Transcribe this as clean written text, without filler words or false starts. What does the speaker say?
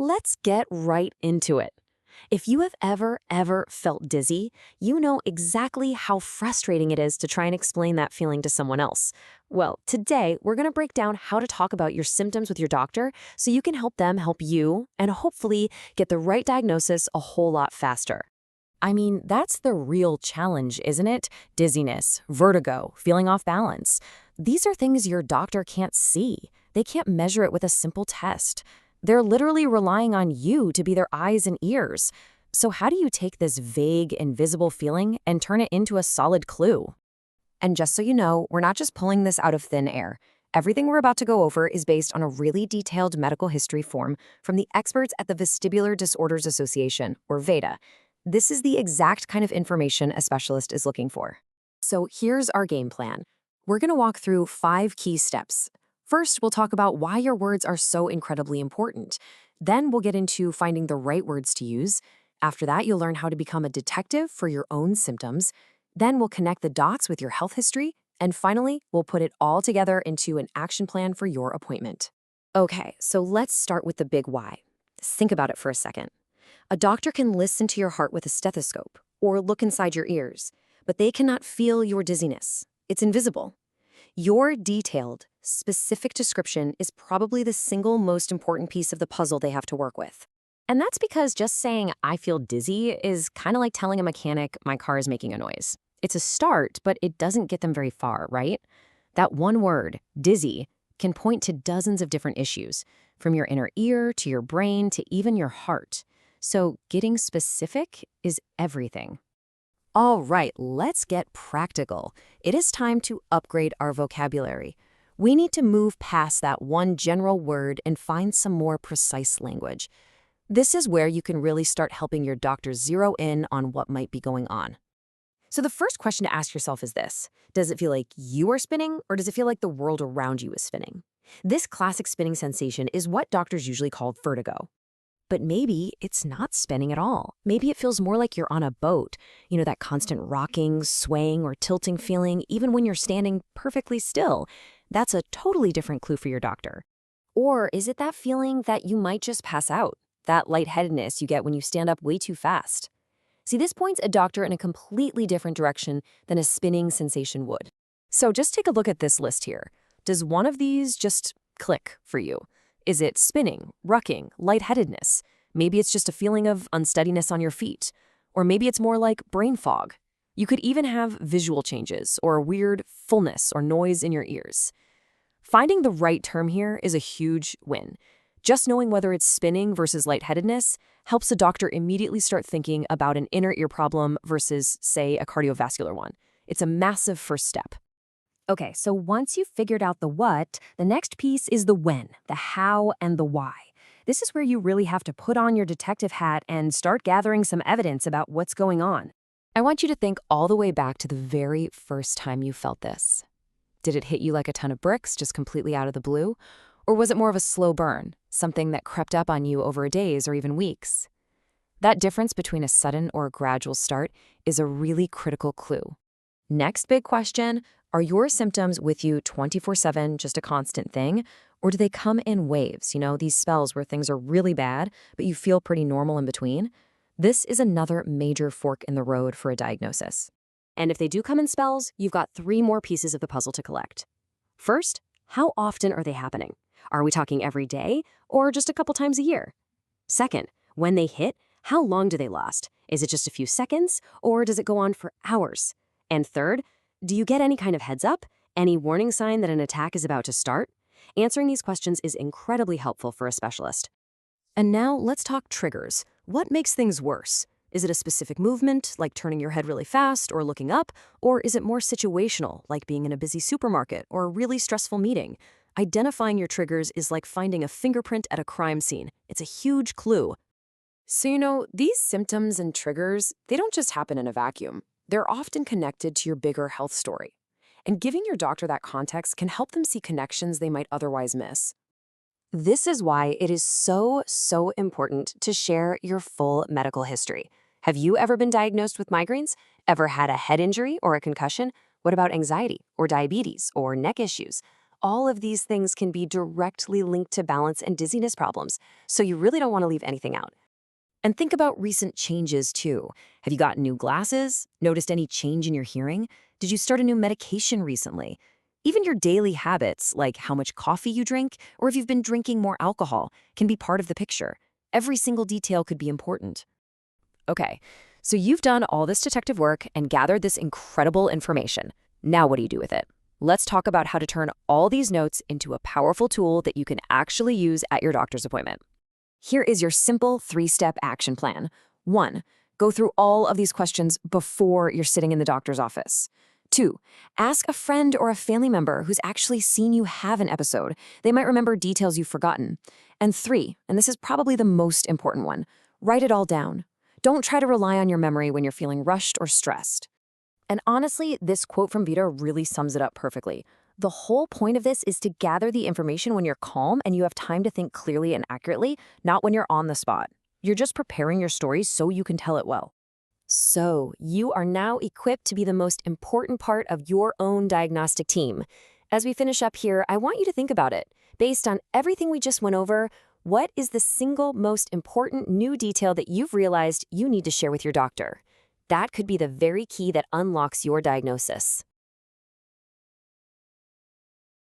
Let's get right into it. If you have ever felt dizzy, you know exactly how frustrating it is to try and explain that feeling to someone else. Well, today we're going to break down how to talk about your symptoms with your doctor so you can help them help you and hopefully get the right diagnosis a whole lot faster. I mean, that's the real challenge, isn't it? Dizziness, vertigo, feeling off balance. These are things your doctor can't see. They can't measure it with a simple test. They're literally relying on you to be their eyes and ears. So how do you take this vague, invisible feeling and turn it into a solid clue? And just so you know, we're not just pulling this out of thin air. Everything we're about to go over is based on a really detailed medical history form from the experts at the Vestibular Disorders Association, or VEDA. This is the exact kind of information a specialist is looking for. So here's our game plan. We're going to walk through 5 key steps. First, we'll talk about why your words are so incredibly important. Then we'll get into finding the right words to use. After that, you'll learn how to become a detective for your own symptoms. Then we'll connect the dots with your health history. And finally, we'll put it all together into an action plan for your appointment. Okay, so let's start with the big why. Think about it for a second. A doctor can listen to your heart with a stethoscope or look inside your ears, but they cannot feel your dizziness. It's invisible. Your detailed, specific description is probably the single most important piece of the puzzle they have to work with. And that's because just saying, "I feel dizzy," is kind of like telling a mechanic, "My car is making a noise." It's a start, but it doesn't get them very far, right? That one word, dizzy, can point to dozens of different issues, from your inner ear to your brain to even your heart. So getting specific is everything. All right, let's get practical. It is time to upgrade our vocabulary. We need to move past that one general word and find some more precise language. This is where you can really start helping your doctor zero in on what might be going on. So the first question to ask yourself is this: does it feel like you are spinning, or does it feel like the world around you is spinning? This classic spinning sensation is what doctors usually call vertigo. But maybe it's not spinning at all. Maybe it feels more like you're on a boat. You know, that constant rocking, swaying, or tilting feeling, even when you're standing perfectly still. That's a totally different clue for your doctor. Or is it that feeling that you might just pass out? That lightheadedness you get when you stand up way too fast? See, this points a doctor in a completely different direction than a spinning sensation would. So just take a look at this list here. Does one of these just click for you? Is it spinning, rucking, lightheadedness? Maybe it's just a feeling of unsteadiness on your feet. Or maybe it's more like brain fog. You could even have visual changes or a weird fullness or noise in your ears. Finding the right term here is a huge win. Just knowing whether it's spinning versus lightheadedness helps a doctor immediately start thinking about an inner ear problem versus, say, a cardiovascular one. It's a massive first step. Okay, so once you've figured out the what, the next piece is the when, the how, and the why. This is where you really have to put on your detective hat and start gathering some evidence about what's going on. I want you to think all the way back to the very first time you felt this. Did it hit you like a ton of bricks, just completely out of the blue? Or was it more of a slow burn, something that crept up on you over days or even weeks? That difference between a sudden or a gradual start is a really critical clue. Next big question: are your symptoms with you 24/7, just a constant thing? Or do they come in waves, these spells where things are really bad, but you feel pretty normal in between? This is another major fork in the road for a diagnosis. And if they do come in spells, you've got 3 more pieces of the puzzle to collect. First, how often are they happening? Are we talking every day or just a couple times a year? Second, when they hit, how long do they last? Is it just a few seconds or does it go on for hours? And third, do you get any kind of heads up? Any warning sign that an attack is about to start? Answering these questions is incredibly helpful for a specialist. And now let's talk triggers. What makes things worse? Is it a specific movement, like turning your head really fast or looking up? Or is it more situational, like being in a busy supermarket or a really stressful meeting? Identifying your triggers is like finding a fingerprint at a crime scene. It's a huge clue. So, these symptoms and triggers, they don't just happen in a vacuum. They're often connected to your bigger health story. And giving your doctor that context can help them see connections they might otherwise miss. This is why it is so important to share your full medical history. Have you ever been diagnosed with migraines? Ever had a head injury or a concussion? What about anxiety or diabetes or neck issues? All of these things can be directly linked to balance and dizziness problems, so you really don't want to leave anything out. And think about recent changes too. Have you gotten new glasses? Noticed any change in your hearing? Did you start a new medication recently? Even your daily habits, like how much coffee you drink, or if you've been drinking more alcohol, can be part of the picture. Every single detail could be important. Okay, so you've done all this detective work and gathered this incredible information. Now what do you do with it? Let's talk about how to turn all these notes into a powerful tool that you can actually use at your doctor's appointment. Here is your simple 3-step action plan. 1. Go through all of these questions before you're sitting in the doctor's office. 2. Ask a friend or a family member who's actually seen you have an episode. They might remember details you've forgotten. And 3, and this is probably the most important one, write it all down. Don't try to rely on your memory when you're feeling rushed or stressed. And honestly, this quote from Vita really sums it up perfectly. The whole point of this is to gather the information when you're calm and you have time to think clearly and accurately, not when you're on the spot. You're just preparing your story so you can tell it well. So, you are now equipped to be the most important part of your own diagnostic team. As we finish up here, I want you to think about it. Based on everything we just went over, what is the single most important new detail that you've realized you need to share with your doctor? That could be the very key that unlocks your diagnosis.